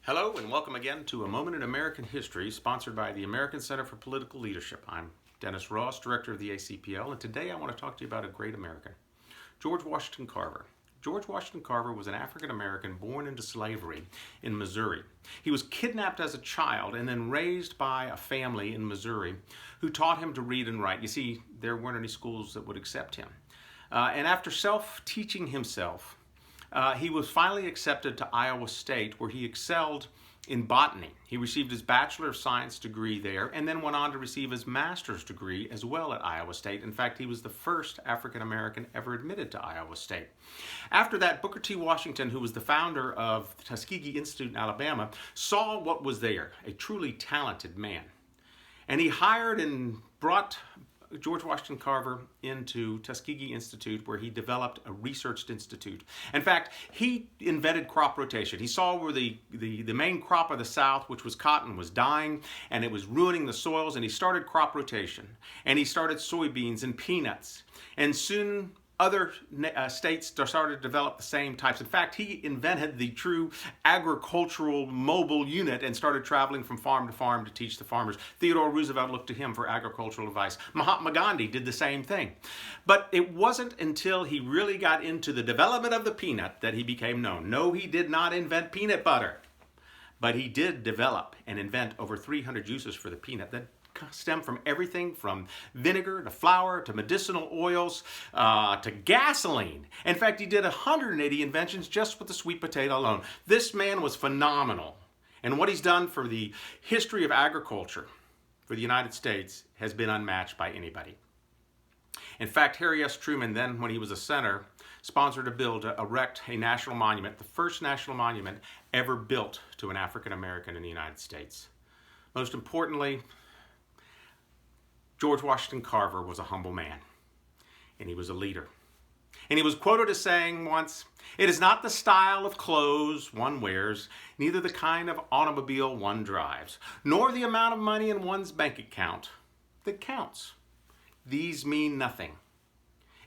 Hello and welcome again to A Moment in American History, sponsored by the American Center for Political Leadership. I'm Dennis Ross, director of the ACPL, and today I want to talk to you about a great American, George Washington Carver. George Washington Carver was an African American born into slavery in Missouri. He was kidnapped as a child and then raised by a family in Missouri who taught him to read and write. You see, there weren't any schools that would accept him. And after self-teaching himself, he was finally accepted to Iowa State, where he excelled in botany. He received his Bachelor of Science degree there and then went on to receive his master's degree as well at Iowa State. In fact, he was the first African American ever admitted to Iowa State. After that, Booker T. Washington, who was the founder of the Tuskegee Institute in Alabama, saw what was there, a truly talented man. And he hired and brought George Washington Carver into Tuskegee Institute, where he developed a research institute. In fact, he invented crop rotation. He saw where the main crop of the South, which was cotton, was dying, and it was ruining the soils, and he started crop rotation. And he started soybeans and peanuts. And soon other states started to develop the same types. In fact, he invented the true agricultural mobile unit and started traveling from farm to farm to teach the farmers. Theodore Roosevelt looked to him for agricultural advice. Mahatma Gandhi did the same thing. But it wasn't until he really got into the development of the peanut that he became known. No, he did not invent peanut butter, but he did develop and invent over 300 uses for the peanut that stem from everything from vinegar to flour to medicinal oils to gasoline. In fact, he did 180 inventions just with the sweet potato alone. This man was phenomenal. And what he's done for the history of agriculture for the United States has been unmatched by anybody. In fact, Harry S. Truman, then when he was a senator, sponsored a bill to erect a national monument, the first national monument ever built to an African American in the United States. Most importantly, George Washington Carver was a humble man, and he was a leader. And he was quoted as saying once, "It is not the style of clothes one wears, neither the kind of automobile one drives, nor the amount of money in one's bank account that counts. These mean nothing.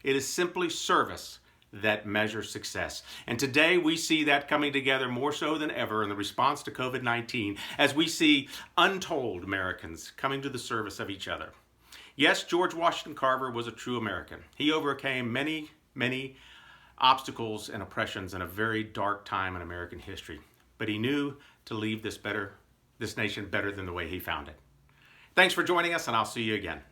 It is simply service that measures success." And today we see that coming together more so than ever in the response to COVID-19, as we see untold Americans coming to the service of each other. Yes, George Washington Carver was a true American. He overcame many, many obstacles and oppressions in a very dark time in American history. But he knew to leave this nation better than the way he found it. Thanks for joining us, and I'll see you again.